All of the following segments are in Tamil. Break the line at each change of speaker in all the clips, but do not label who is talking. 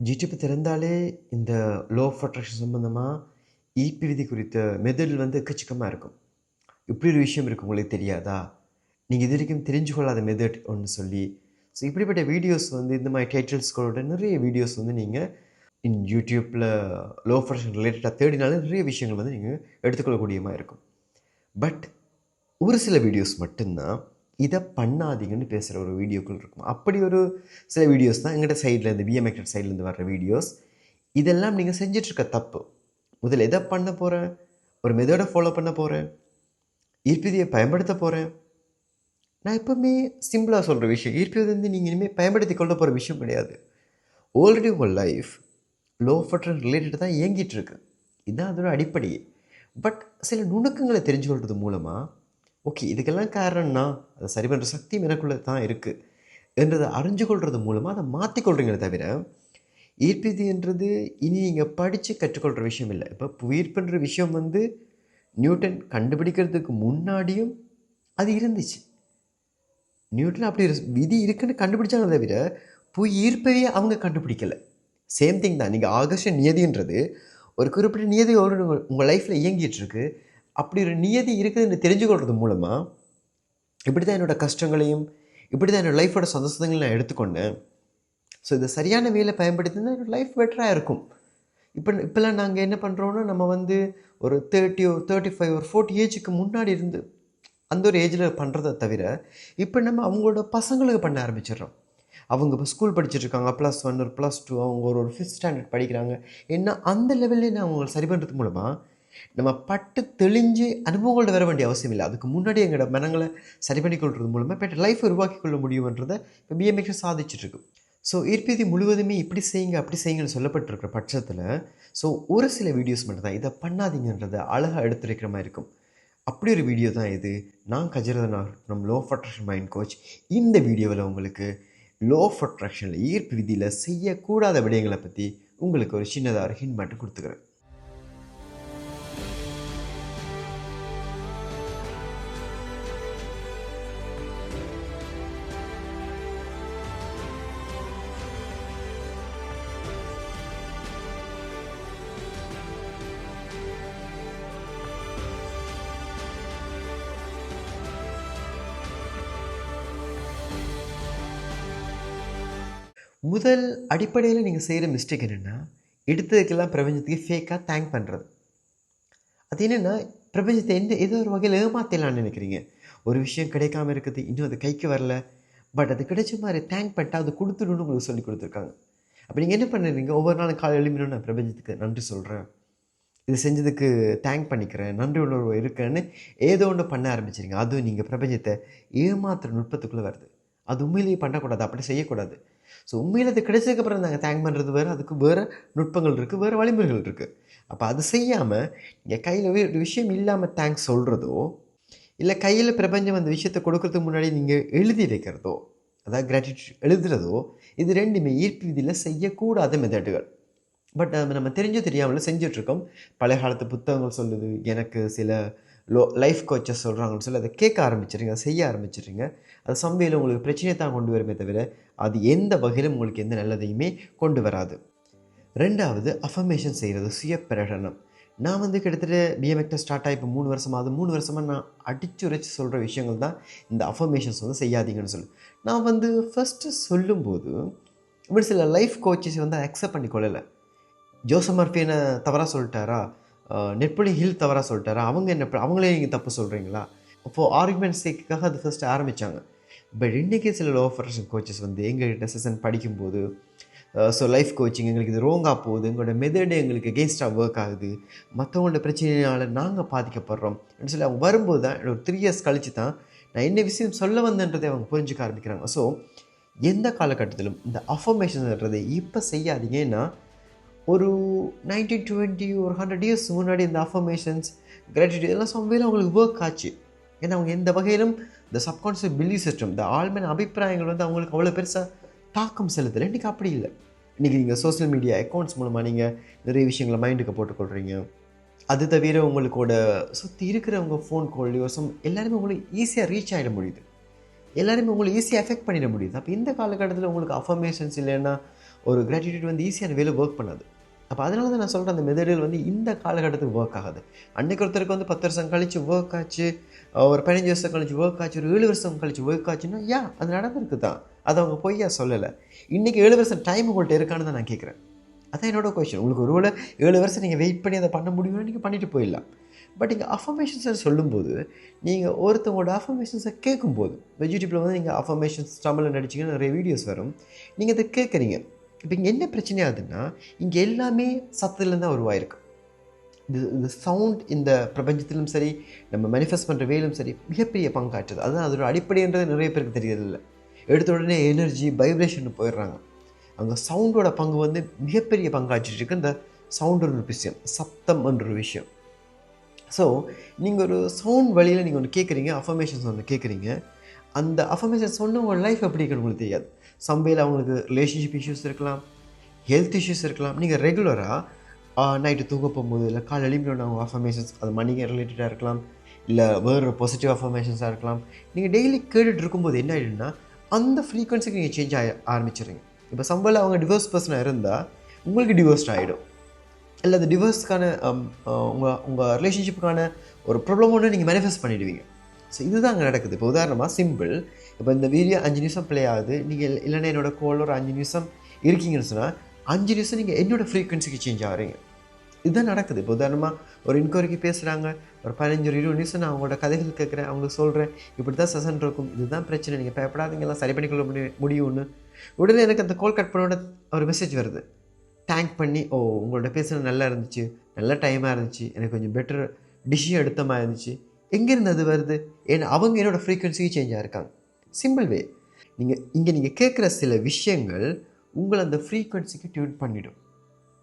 யூடியூப் திறந்தாலே இந்த லோ ஆஃப் அட்ராக்ஷன் சம்மந்தமா ஈர்ப்பு விதி குறித்த மெத்தட் எக்கச்சக்கமாக இருக்கும். இப்படி ஒரு விஷயம் இருக்குது உங்களுக்கு தெரியாதா? நீங்கள் இது வரைக்கும் தெரிஞ்சு கொள்ளாத மெத்தட் ஒன்று சொல்லி ஸோ இப்படிப்பட்ட வீடியோஸ் இந்த மாதிரி டைட்டில்ஸ்களோட நிறைய வீடியோஸ் நீங்கள் யூடியூப்பில் லோ ஆஃப் அட்ராக்ஷன் ரிலேட்டடாக தேடினாலே நிறைய விஷயங்கள் நீங்கள் எடுத்துக்கொள்ளக்கூடியமாக இருக்கும். பட் ஒரு சில வீடியோஸ் மட்டும்தான் இதை பண்ணாதீங்கன்னு பேசுகிற ஒரு வீடியோக்கள் இருக்கும். அப்படி ஒரு சில வீடியோஸ் தான் எங்கள்கிட்ட சைட்லேருந்து பிஎம்எக்டட் சைட்லேருந்து வர்ற வீடியோஸ். இதெல்லாம் நீங்கள் செஞ்சிட்ருக்க தப்பு. முதல்ல எதை பண்ண போகிறேன், ஒரு மெத்தடை ஃபாலோ பண்ண போகிறேன், ஈர்ப்பிதியை பயன்படுத்த போகிறேன். நான் எப்போவுமே சிம்பிளாக சொல்கிற விஷயம், ஈர்ப்பியது நீங்கள் இனிமேல் பயன்படுத்தி கொள்ள போகிற விஷயம் கிடையாது. ஆல்ரெடி உங்கள் life law of attraction related தான் இயங்கிட்டுருக்கு. இதுதான் அதோட அடிப்படையே. பட் சில நுணுக்கங்களை தெரிஞ்சு கொள்வது மூலமாக ஓகே இதுக்கெல்லாம் காரணம்னா அதை சரி பண்ணுற சக்தியும் எனக்குள்ளே தான் இருக்குது என்றதை அறிஞ்சு கொள்வது மூலமாக அதை மாற்றிக்கொள்கிறீங்களே தவிர ஈர்ப்பிதின்றது இனி நீங்கள் படித்து கற்றுக்கொள்கிற விஷயம் இல்லை. இப்போ ஈர்ப்புன்ற விஷயம் நியூட்டன் கண்டுபிடிக்கிறதுக்கு முன்னாடியும் அது இருந்துச்சு. நியூட்டன் அப்படி விதி இருக்குன்னு கண்டுபிடிச்சாங்க தவிர ஈர்ப்பவே அவங்க கண்டுபிடிக்கலை. சேம் திங் தான். நீங்கள் ஆகர்ஷண நியதின்றது ஒரு குறிப்பிட்ட நியதியோடு உங்கள் லைஃப்பில் இயங்கிட்டுருக்கு. அப்படி ஒரு நியதி இருக்குதுன்னு தெரிஞ்சுக்கொள்வது மூலமாக இப்படி தான் என்னோடய கஷ்டங்களையும் இப்படி தான் என்னோடய லைஃபோட சந்தோஷங்களையும் நான் எடுத்துக்கொண்டேன். ஸோ இதை சரியான வேலை பயன்படுத்தினா என்னோடய லைஃப் பெட்டராக இருக்கும். இப்போல்லாம் நாங்கள் என்ன பண்ணுறோன்னா நம்ம ஒரு 30 ஒரு 35 ஒரு 40 ஏஜுக்கு முன்னாடி இருந்து அந்த ஒரு ஏஜில் பண்ணுறதை தவிர இப்போ நம்ம அவங்களோட பசங்களுக்கு பண்ண ஆரம்பிச்சிடுறோம். அவங்க இப்போ ஸ்கூல் படிச்சுட்ருக்காங்க, +1 ஒரு +2 அவங்க ஒரு 5th ஸ்டாண்டர்ட் படிக்கிறாங்க. ஏன்னா அந்த லெவல்லே நான் அவங்களை சரி பண்ணுறது மூலமாக நம்ம பட்டு தெளிஞ்சு அனுபவங்கள்ட்ட வர வேண்டிய அவசியம் இல்லை. அதுக்கு முன்னாடி எங்களோட மனங்களை சரி பண்ணிக்கொள்வது மூலமாக பெட்டர் லைஃப் உருவாக்கி கொள்ள முடியும்ன்றதை இப்போ பிஎம்எக்ஸ் சாதிச்சிட்ருக்கு. ஸோ ஈர்ப்பிதி முழுவதுமே இப்படி செய்யுங்க அப்படி செய்யுங்கன்னு சொல்லப்பட்டிருக்கிற பட்சத்தில் ஸோ ஒரு சில வீடியோஸ் மட்டும் தான் இதை பண்ணாதீங்கன்றதை அழகாக எடுத்துரைக்கிற மாதிரி இருக்கும். அப்படி ஒரு வீடியோ தான் இது. நான் கஜரதனா நம்ம law of attraction mind coach. இந்த வீடியோவில் உங்களுக்கு லோ ஆஃப் அட்ராக்ஷனில் ஈர்ப்பு விதியில் செய்யக்கூடாத விடயங்களை பற்றி உங்களுக்கு ஒரு சின்னதாக ஒரு ஹிண்ட் மட்டும் கொடுத்துக்கிறேன். முதல் அடிப்படையில் நீங்கள் செய்கிற மிஸ்டேக் என்னென்னா எடுத்ததுக்கெல்லாம் பிரபஞ்சத்துக்கு ஃபேக்காக தேங்க் பண்ணுறது. அது என்னென்னா பிரபஞ்சத்தை ஏதோ ஒரு வகையில் ஏமாற்றலான்னு நினைக்கிறீங்க. ஒரு விஷயம் கிடைக்காம இருக்குது, இன்னும் அது கைக்கு வரல, பட் அது கிடைச்ச மாதிரி தேங்க் பண்ணிட்டு அது கொடுத்துடணும்னு உங்களுக்கு சொல்லி கொடுத்துருக்காங்க. அப்போ நீங்கள் என்ன பண்ணுறீங்க, ஒவ்வொரு நாளும் காலை எழுப்பினோன்னு நான் பிரபஞ்சத்துக்கு நன்றி சொல்கிறேன், இது செஞ்சதுக்கு தேங்க் பண்ணிக்கிறேன், நன்றி உணர்வு இருக்கேன்னு ஏதோ ஒன்று பண்ண ஆரம்பிச்சிருங்க. அதுவும் நீங்கள் பிரபஞ்சத்தை ஏமாத்துற நுட்பத்துக்குள்ளே வருது. அது உண்மையிலேயே பண்ணக்கூடாது, அப்படி செய்யக்கூடாது. ஸோ உண்மையில் அது கிடைச்சதுக்கப்புறம் நாங்கள் தேங்க் பண்ணுறது வேறு, அதுக்கு வேறு நுட்பங்கள் இருக்குது, வேறு வழிமுறைகள் இருக்குது. அப்போ அது செய்யாமல் நீங்கள் கையில் ஒரு விஷயம் இல்லாமல் தேங்க்ஸ் சொல்கிறதோ இல்லை கையில் பிரபஞ்சம் அந்த விஷயத்தை கொடுக்கறதுக்கு முன்னாடி நீங்கள் எழுதி வைக்கிறதோ, அதாவது கிராட்டிடியூட் எழுதுகிறதோ, இது ரெண்டுமே ஈர்ப்பு விதியில் செய்யக்கூடாத மெத்தடுகள். பட் நம்ம தெரிஞ்சோ தெரியாமலும் செஞ்சிட்ருக்கோம். பழைய காலத்து புத்தகங்கள் சொல்லுது, எனக்கு சில லைஃப் கோச்சஸ் சொல்கிறாங்கன்னு சொல்லி அதை கேட்க ஆரம்பிச்சிடுங்க, அதை செய்ய ஆரம்பிச்சிடுங்க. அது சமையல் உங்களுக்கு பிரச்சனையை தான் கொண்டு வருமே தவிர அது எந்த வகையிலும் உங்களுக்கு எந்த நல்லதையுமே கொண்டு வராது. ரெண்டாவது அஃபர்மேஷன் செய்கிறது, சுய பிரகடனம். நான் கிட்டத்தட்ட பிஎம்எக்டர் ஸ்டார்ட் ஆகி இப்போ 3 வருஷமாக, அது 3 வருஷமாக நான் அடித்து உரைச்சி சொல்கிற விஷயங்கள் தான் இந்த அஃபர்மேஷன்ஸ் செய்யாதீங்கன்னு சொல்லி. நான் ஃபஸ்ட்டு சொல்லும்போது இப்படி சில லைஃப் கோச்சஸ் அக்செப்ட் பண்ணி கொள்ளலை. ஜோசப் மர்ஃபி என்ன தவறாக சொல்லிட்டாரா, நெப்போலியன் ஹில் தவறாக சொல்லிட்டாரா, அவங்களே நீங்கள் தப்பு சொல்கிறீங்களா, அப்போது ஆர்குமெண்ட் சேக்காக அது ஃபஸ்ட்டு ஆரம்பித்தாங்க. பட் இன்றைக்கி சில லோ ஆஃப் அட்ராக்ஷன் கோச்சஸ் எங்கள்கிட்ட செஷன் படிக்கும்போது ஸோ லைஃப் கோச்சிங் எங்களுக்கு இது ரோங்காக போகுது, எங்களோட மெத்தடு எங்களுக்கு அகெயின்ஸ்டாக ஒர்க் ஆகுது, மற்றவங்களோட பிரச்சனையால் நாங்கள் பாதிக்கப்படுறோம் அப்படின்னு சொல்லி அவங்க வரும்போது தான் ஒரு 3 இயர்ஸ் கழித்து தான் நான் என்ன விஷயம் சொல்ல வந்தேன்றதை அவங்க புரிஞ்சுக்க ஆரம்பிக்கிறாங்க. ஸோ எந்த காலகட்டத்திலும் இந்த அஃபர்மேஷன்ன்றதை இப்போ செய்யாதீங்க. ஏன்னா ஒரு 1920 ஒரு 100 இயர்ஸ் முன்னாடி இந்த அஃபர்மேஷன்ஸ் கிராட்டிடியூட் எல்லாம் சம்வேல அவங்களுக்கு ஒர்க் ஆச்சு. ஏன்னா அவங்க எந்த வகையிலும் இந்த சப்கான்ஷியஸ் பிலீஃப் சிஸ்டம், இந்த ஆழ்மன அபிப்பிராயங்கள் அவங்களுக்கு அவ்வளோ பெருசாக தாக்கம் செலுத்தலை. இன்றைக்கி அப்படி இல்லை. இன்றைக்கி நீங்கள் சோஷியல் மீடியா அக்கௌண்ட்ஸ் மூலமாக நீங்கள் நிறைய விஷயங்களை மைண்டுக்கு போட்டுக்கொள்கிறீங்க. அது தவிர உங்களுக்கோட சுற்றி இருக்கிறவங்க ஃபோன் கால்லையோ எல்லாருமே உங்களுக்கு ஈஸியாக ரீச் ஆகிட முடியுது, எல்லாருமே உங்களை ஈஸியாக எஃபெக்ட் பண்ணிட முடியுது. அப்போ இந்த காலகட்டத்தில் உங்களுக்கு அஃபர்மேஷன்ஸ் இல்லைன்னா ஒரு கிராட்டிடியூட் வந்து ஈஸியான வேலை ஒர்க் பண்ணாது. அப்போ அதனால தான் நான் சொல்கிறேன், அந்த மெத்தடுகள் வந்து இந்த காலகட்டத்துக்கு ஒர்க் ஆகாது. அன்னைக்கு ஒருத்தருக்கு வந்து 10 வருஷம் கழிச்சு ஒர்க் ஆச்சு, ஒரு 15 வருஷம் கழிச்சு ஒர்க் ஆச்சு, ஒரு 7 வருஷம் கழிச்சு ஒர்க் ஆச்சுன்னா அது நடந்திருக்கு தான். அதை அவங்க பொய்யா சொல்லலை. இன்றைக்கி 7 வருஷம் டைம் உங்கள்கிட்ட இருக்கான்னு தான் நான் கேட்குறேன். அதான் என்னோட கொஸ்டின். உங்களுக்கு ஒருவேளை 7 வருஷம் நீங்கள் வெயிட் பண்ணி அதை பண்ண முடியும்னா நீங்கள் பண்ணிட்டு போயிடலாம். பட் இங்கே அஃபர்மேஷன்ஸை சொல்லும்போது நீங்கள் ஒருத்தவங்களோட அஃபர்மேஷன்ஸை கேட்கும்போது, யூடியூப்பில் வந்து நீங்கள் அஃபர்மேஷன்ஸ் தமிழில் நடிச்சிங்கன்னா நிறைய வீடியோஸ் வரும், நீங்கள் அதை கேட்குறீங்க. இப்போ இங்கே என்ன பிரச்சனையாகுதுன்னா, இங்கே எல்லாமே சத்தத்துலேருந்து தான் உருவாயிருக்கு. இந்த சவுண்ட் இந்த பிரபஞ்சத்திலும் சரி, நம்ம மேனிஃபெஸ்ட் பண்ணுற வேலும் சரி, மிகப்பெரிய பங்காற்றுது. அதுதான் அதோட அடிப்படைன்றது நிறைய பேருக்கு தெரியறதில்ல. எடுத்த உடனே எனர்ஜி வைப்ரேஷன் போயிடுறாங்க. அங்கே சவுண்டோட பங்கு வந்து மிகப்பெரிய பங்காற்றிட்டு இருக்கு. இந்த சவுண்டுன்ற ஒரு விஷயம், சத்தம் என்ற ஒரு விஷயம். ஸோ நீங்கள் ஒரு சவுண்ட் வழியில் நீங்கள் ஒன்று கேட்குறீங்க, அஃபர்மேஷன்ஸ் ஒன்று கேட்குறீங்க. அந்த அஃபர்மேஷன் சொன்ன உங்கள் லைஃப் எப்படி இருக்குன்னு உங்களுக்கு தெரியாது. சம்பையில் அவங்களுக்கு ரிலேஷன்ஷிப் இஷ்யூஸ் இருக்கலாம், ஹெல்த் இஷ்யூஸ் இருக்கலாம். நீங்கள் ரெகுலராக நைட்டு தூங்க போகும்போது இல்லை காலை எழுப்பினோட அவங்க அஃபர்மேஷன்ஸ், அது மணிக்கு ரிலேட்டடாக இருக்கலாம், இல்லை வேறு பாசிட்டிவ் அஃபர்மேஷன்ஸாக இருக்கலாம். நீங்கள் டெய்லி கேட்டுட்டு இருக்கும்போது என்ன ஆகிடும்னா, அந்த ஃப்ரீக்வன்சிக்கு நீங்கள் சேஞ்ச் ஆரம்பிச்சிடுறீங்க. இப்போ சம்பளம் அவங்க டிவோர்ஸ் பர்சனாக இருந்தால் உங்களுக்கு டிவோர்ஸ்ட் ஆகிடும். இல்லை அது டிவோர்ஸ்க்கான உங்கள் ரிலேஷன்ஷிப்புக்கான ஒரு ப்ராப்ளம் ஒன்று நீங்கள் மேனிஃபெஸ்ட் பண்ணிவிடுவீங்க. ஸோ இதுதான் அங்கே நடக்குது. இப்போ உதாரணமாக சிம்பிள், இப்போ இந்த வீடியோ 5 நிமிஷம் ப்ளே ஆகுது, நீங்கள் இல்லைன்னா என்னோடய கோல் ஒரு 5 நிமிஷம் இருக்கீங்கன்னு சொன்னால் 5 நிமிஷம் நீங்கள் என்னோடய ஃப்ரீக்வன்சிக்கு சேஞ்ச் ஆகிறீங்க. இதுதான் நடக்குது. இப்போ உதாரணமாக ஒரு இன்கொயரிக்கு பேசுகிறாங்க, ஒரு 15-20 நிமிஷம் நான் அவங்களோட கதைகள் கேட்குறேன், அவங்களுக்கு சொல்கிறேன் இப்படி தான் செஷன் இருக்கும், இதுதான் பிரச்சனை, நீங்கள் பயப்படாதீங்கலாம் சரி பண்ணிக்கொள்ள முடியும்னு. உடனே எனக்கு அந்த கால் கட் பண்ணோட ஒரு மெசேஜ் வருது, தேங்க் பண்ணி, உங்களோட பேசுகிறது நல்லா இருந்துச்சு, நல்ல டைமாக இருந்துச்சு, எனக்கு கொஞ்சம் பெட்டர் டிசிஷன் எடுத்த மாதிரி இருந்துச்சு. எங்கேருந்து அது வருது? ஏன்னா அவங்க என்னோடய ஃப்ரீக்வன்சிக்கு சேஞ்ச் ஆகிருக்காங்க. சிம்பிள் வே. நீங்கள் கேட்குற சில விஷயங்கள் உங்களை அந்த ஃப்ரீக்வன்சிக்கு டியூன் பண்ணிவிடும்.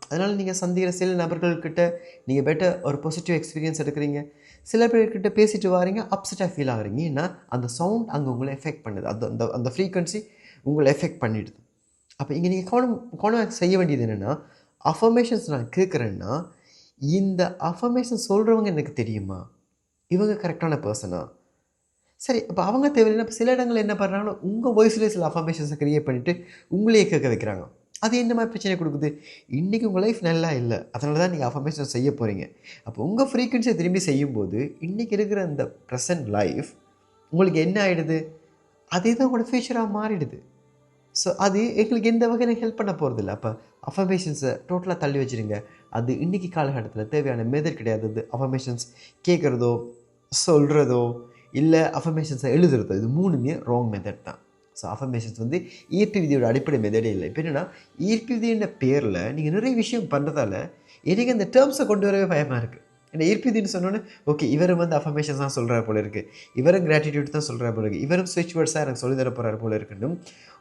அதனால் நீங்கள் சந்திக்கிற சில நபர்கள்கிட்ட நீங்கள் பெட்டர் ஒரு பாசிட்டிவ் எக்ஸ்பீரியன்ஸ் எடுக்கிறீங்க, சில பேர்கிட்ட பேசிட்டு வாரீங்க, அப்செட்டாக ஃபீல் ஆகிறீங்க. ஏன்னா அந்த சவுண்ட் அங்கே உங்களை எஃபெக்ட் பண்ணுது, அந்த அந்த ஃப்ரீக்வன்சி உங்களை எஃபெக்ட் பண்ணிடுது. அப்போ இங்கே நீங்கள் கவனம் செய்ய வேண்டியது என்னென்னா, அஃபர்மேஷன்ஸ் நான் கேட்குறேன்னா இந்த அஃபர்மேஷன் சொல்கிறவங்க எனக்கு தெரியுமா, இவங்க கரெக்டான பர்சனா? சரி, அப்போ அவங்க தேவையில்லைன்னா இப்போ சில இடங்கள் என்ன பண்ணுறாங்கன்னா உங்கள் வாய்ஸ்லேயே சில அஃபர்மேஷன்ஸை க்ரியேட் பண்ணிவிட்டு உங்களையே கேட்க வைக்கிறாங்க. அது என்ன மாதிரி பிரச்சனை கொடுக்குது? இன்றைக்கி உங்கள் லைஃப் நல்லா இல்லை, அதனால தான் நீங்கள் அஃபர்மேஷன் செய்ய போகிறீங்க. அப்போ உங்கள் ஃப்ரீக்வன்சியை திரும்பி செய்யும்போது இன்றைக்கி இருக்கிற அந்த ப்ரெசன்ட் லைஃப் உங்களுக்கு என்ன ஆகிடுது? அதே தான் உங்களோட ஃபியூச்சராக மாறிடுது. ஸோ அது எங்களுக்கு எந்த வகையில் ஹெல்ப் பண்ண போகிறதில்ல. அப்போ அஃபர்மேஷன்ஸை டோட்டலாக தள்ளி வச்சுருங்க. அது இன்றைக்கி காலகட்டத்தில் தேவையான மெத்தட் கிடையாது. அது அஃபர்மேஷன்ஸ் கேட்குறதோ, சொல்கிறதோ, இல்லை அஃபர்மேஷன்ஸை எழுதுறதோ, இது 3மே ராங் மெத்தட் தான். ஸோ அஃபர்மேஷன்ஸ் வந்து ஈர்ப்பு விதியோட அடிப்படை மெத்தடே இல்லை. இப்போ என்னென்னா, ஈர்ப்பு விதின்ற பேரில் நீங்கள் நிறைய விஷயம் பண்ணுறதால எனக்கு அந்த டேர்ம்ஸை கொண்டு வரவே பயமாக இருக்குது. ஏன்னா ஈர்ப்பு விதின்னு சொன்னோன்னே, ஓகே இவரும் வந்து அஃபர்மேஷன்ஸ் தான் சொல்கிறார் போல இருக்குது, இவரும் கிராட்டிடியூட் தான் சொல்கிறார் போல இருக்குது, இவரும் ஸ்விட்ச் வேர்ட்ஸாக எனக்கு சொல்லித்தர போகிறார் போல இருக்குன்னு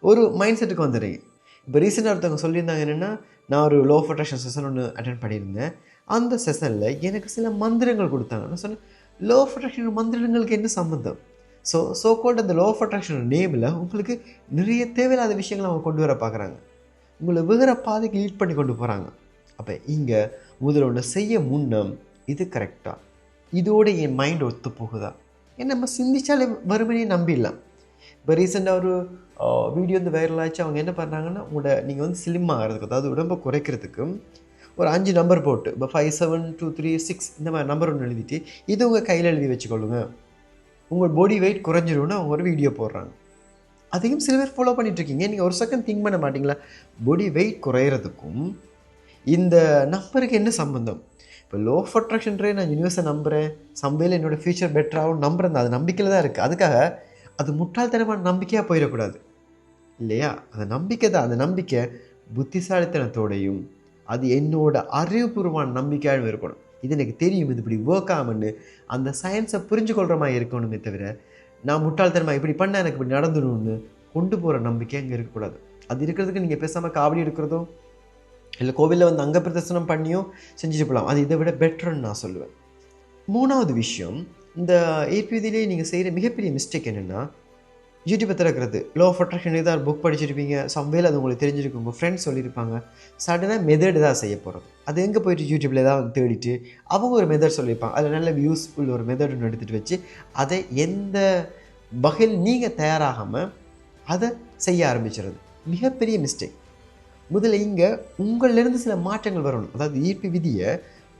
ஒரு மைண்ட் செட்டுக்கு வந்துடுறீங்க. இப்போ ரீசெண்டாக ஒருத்தவங்க சொல்லியிருந்தாங்க என்னென்னா, நான் ஒரு லோ ஆஃப் அட்ராக்ஷன் செஷன் ஒன்று அட்டென்ட் பண்ணியிருந்தேன். அந்த செஷனில் எனக்கு சில மந்திரங்கள் கொடுத்தாங்க. நான் சொன்னேன், லோ ஆஃப் அட்ராக்ஷன் மந்திரங்களுக்கு என்ன சம்மந்தம்? ஸோ கால்ட் அந்த லோ ஆஃப் அட்ராக்ஷன் நேமில் உங்களுக்கு நிறைய தேவையில்லாத விஷயங்களை அவங்க கொண்டு வர பார்க்குறாங்க, உங்களை வேறு பாதைக்கு லீட் பண்ணி கொண்டு போகிறாங்க. அப்போ இங்கே முதல்ல ஒன்று செய்ய முன்னம், இது கரெக்டாக, இதோடு என் மைண்ட் ஒத்து போகுதா, ஏன்னா நம்ம சிந்திச்சாலே வறுமையை நம்பிடலாம். இப்போ ரீசெண்டாக ஒரு வீடியோ வந்து வைரல் ஆச்சு. அவங்க என்ன பண்ணுறாங்கன்னா, நீங்கள் வந்து ஸ்லிம் ஆகிறதுக்கு, அதாவது உடம்பை குறைக்கிறதுக்கு ஒரு 5 நம்பர் போட்டு, இப்போ 5 7 2 3 6 இந்த மாதிரி நம்பர் ஒன்று எழுதிட்டு இது உங்கள் கையில் எழுதி வச்சுக்கொள்ளுங்க, உங்கள் பாடி வெயிட் குறைஞ்சிடும்னு அவங்க ஒரு வீடியோ போடுறாங்க. அதையும் சில பேர் ஃபாலோ பண்ணிகிட்ருக்கீங்க. நீங்கள் ஒரு செகண்ட் திங்க் பண்ண மாட்டிங்களா, பாடி வெயிட் குறையிறதுக்கும் இந்த நம்பருக்கு என்ன சம்பந்தம்? இப்போ லோ ஆஃப் அட்ராக்ஷன்றே நான் யூனிவர்ஸை நம்புகிறேன், சம்வேல என்னோடய ஃபியூச்சர் பெட்டராகவும் நம்புகிறேன், அது நம்பிக்கையில் தான் இருக்குது. அதுக்காக அது முட்டாள்தனமான நம்பிக்கையாக போயிடக்கூடாது இல்லையா? அந்த நம்பிக்கை தான், அந்த நம்பிக்கை புத்திசாலித்தனத்தோடையும் அது என்னோட அறிவுபூர்வமான நம்பிக்கையாகவும் இருக்கணும். இது எனக்கு தெரியும், இது இப்படி ஒர்க் ஆகும்னு அந்த சயின்ஸை புரிஞ்சு கொள்கிற மாதிரி இருக்கணுமே தவிர, நான் முட்டாள்தனமாக இப்படி பண்ணால் எனக்கு இப்படி நடந்துடணும்னு கொண்டு போகிற நம்பிக்கை அங்கே இருக்கக்கூடாது. அது இருக்கிறதுக்கு நீங்கள் பேசாமல் காவடி எடுக்கிறதோ இல்லை கோவிலில் வந்து அங்க பிரதர்சனம் பண்ணியும் செஞ்சுட்டு போகலாம். அது இதை விட பெட்டர்ன்னு நான் சொல்லுவேன். 3வது விஷயம், இந்த ஏபிதிலே நீங்கள் செய்கிற மிகப்பெரிய மிஸ்டேக் என்னென்னா, யூடியூப்பை திறக்கிறது, லோ ஆஃப் அட்ராக்ஷன் ஏதாவது புக் படிச்சிருப்பீங்க, சம்வேல அது உங்களுக்கு தெரிஞ்சிருக்கும், உங்கள் ஃப்ரெண்ட்ஸ் சொல்லியிருப்பாங்க, சடனாக மெத்தட் தான் செய்ய போகிறோம். அது எங்கே போய்ட்டு யூடியூப்பில் ஏதாவது தேடிட்டு அவங்க ஒரு மெத்தட் சொல்லியிருப்பாங்க, அதில் நல்ல யூஸ்ஃபுல் ஒரு மெத்தட் ஒன்று எடுத்துகிட்டு வச்சு அதை எந்த வகையில் நீங்கள் தயாராகாமல் அதை செய்ய ஆரம்பிச்சிடுறது மிகப்பெரிய மிஸ்டேக். முதல்ல இங்கே உங்களிலிருந்து சில மாற்றங்கள் வரணும். அதாவது ஈர்ப்பு விதியை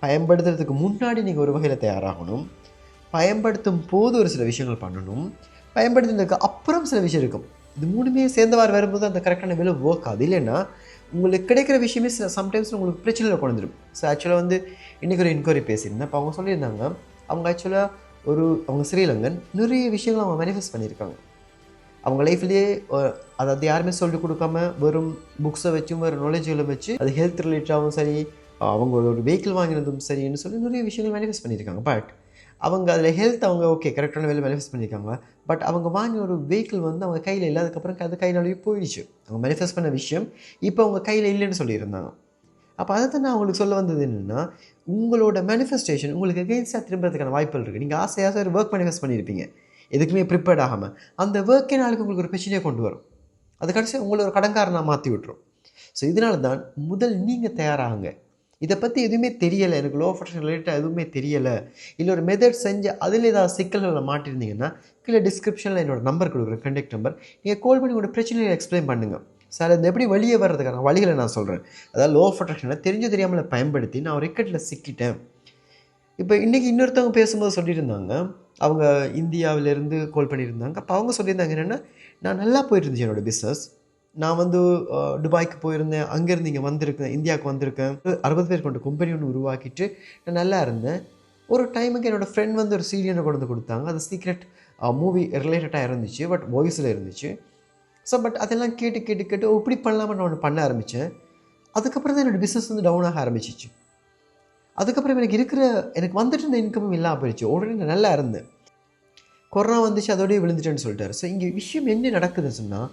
பயன்படுத்துறதுக்கு முன்னாடி நீங்கள் ஒரு வகையில் தயாராகணும். பயன்படுத்தும் போது ஒரு சில விஷயங்கள் பண்ணணும். பயன்படுத்தினதுக்கு அப்புறம் சில விஷயம் இருக்கும். இது மூணுமே சேர்ந்தவாறு வரும்போது அந்த கரெக்டான வேலை ஒர்க் ஆகுது. இல்லைன்னா உங்களுக்கு கிடைக்கிற விஷயமே சம்டைம்ஸ் உங்களுக்கு பிரச்சனையில் கொண்டு வந்துடும். ஸோ ஆக்சுவலாக வந்து இன்றைக்கி ஒரு என்கொயரி பேசியிருந்தேன். அப்போ அவங்க சொல்லியிருந்தாங்க, அவங்க ஆக்சுவலாக அவங்க ஸ்ரீலங்கன் நிறைய விஷயங்கள் அவங்க மேனிஃபெஸ்ட் பண்ணியிருக்காங்க. அவங்க லைஃப்லேயே அதாவது யாருமே சொல்லிக் கொடுக்காம வெறும் புக்ஸை வச்சும் வேறு நாலேஜ்களை வச்சு அது ஹெல்த் ரிலேட்டடாகவும் சரி, அவங்க ஒரு வெஹிக்கிள் வாங்கினதும் சரின்னு சொல்லி நிறைய விஷயங்கள் மேனிஃபெஸ்ட் பண்ணியிருக்காங்க. பட் அவங்க அதில் ஹெல்த் அவங்க ஓகே கரெக்டான வேலை மேனிஃபெஸ்ட் பண்ணியிருக்காங்க. பட் அவங்க வாங்கின ஒரு வெஹிக்கிள் வந்து அவங்க கையில் இல்லை. அதுக்கப்புறம் அது கை நழுவி போயிடுச்சு. அவங்க மேனிஃபெஸ்ட் பண்ண விஷயம் இப்போ அவங்க கையில் இல்லைன்னு சொல்லியிருந்தாங்க. அப்போ அதை தான் நான் உங்களுக்கு சொல்ல வந்தது என்னென்னா, உங்களோட மேனிஃபெஸ்டேஷன் உங்களுக்கு எகெயின்ஸ்டாக திரும்புறதுக்கான வாய்ப்புகள் இருக்குது. நீங்கள் ஆசையாக ஒரு ஒர்க் மேனிஃபெஸ்ட் பண்ணியிருப்பீங்க, எதுக்குமே ப்ரிப்பேர்ட் ஆகாமல். அந்த ஒர்க்கே நாளைக்கு உங்களுக்கு ஒரு பிரச்சனையை கொண்டு வரும். அது கடைசி உங்களை ஒரு கடன்காரனாக மாற்றி விட்டுரும். ஸோ இதனால தான் முதல் நீங்கள் தயாராகுங்க. இதை பற்றி எதுவுமே தெரியலை, எனக்கு லோ ஆஃப் அட்ராக்ஷன் ரிலேட்டடாக எதுவுமே தெரியலை, இல்லை ஒரு மெத்தட் செஞ்சு அதில் ஏதாவது சிக்கல்களில் மாட்டிருந்தீங்கன்னா கீழே டிஸ்கிரிப்ஷனில் என்னோட நம்பர் கொடுக்குறேன், கண்டெக்ட் நம்பர். நீங்கள் கால் பண்ணி உங்களோட பிரச்சனையை எக்ஸ்பிளைன் பண்ணுங்கள். சார் அது எப்படி வெளியே வர்றதுக்கான வழிகளை நான் சொல்கிறேன். அதாவது லோ ஆஃப் அட்ராக்ஷனை தெரிஞ்சு தெரியாமல் பயன்படுத்தி நான் ஒரு இக்கட்டில் சிக்கிட்டேன். இப்போ இன்றைக்கி இன்னொருத்தவங்க பேசும்போது சொல்லியிருந்தாங்க, அவங்க இந்தியாவிலேருந்து கால் பண்ணியிருந்தாங்க. அப்போ அவங்க சொல்லியிருந்தாங்க என்னென்னா, நான் நல்லா போயிட்டு இருந்துச்சு என்னோடய பிஸ்னஸ். நான் வந்து துபாய்க்கு போயிருந்தேன், அங்கேருந்து இங்கே வந்திருக்கேன், இந்தியாவுக்கு வந்திருக்கேன். 60 பேர் கொண்ட கம்பெனி ஒன்று உருவாக்கிட்டு நான் நல்லா இருந்தேன். ஒரு டைமுக்கு என்னோடய ஃப்ரெண்ட் வந்து ஒரு சீரியனை கொண்டு வந்து கொடுத்தாங்க. அது சீக்ரெட் மூவி ரிலேட்டடாக இருந்துச்சு, பட் வாய்ஸில் இருந்துச்சு. ஸோ பட் அதெல்லாம் கேட்டு கேட்டு கேட்டு இப்படி பண்ணலாமல் நான் ஒன்று பண்ண ஆரம்பித்தேன். அதுக்கப்புறம் தான் என்னோடய பிஸ்னஸ் வந்து டவுன் ஆக ஆரம்பிச்சிச்சு. அதுக்கப்புறம் எனக்கு வந்துட்டு இருந்த இன்கமும் இல்லாமல் போயிடுச்சு. உடனே நான் நல்லா இருந்தேன். கொரோனா வந்துச்சு, அதோடய விழுந்துட்டேன்னு சொல்லிட்டாரு. ஸோ இங்கே விஷயம் என்ன நடக்குதுன்னு சொன்னால்,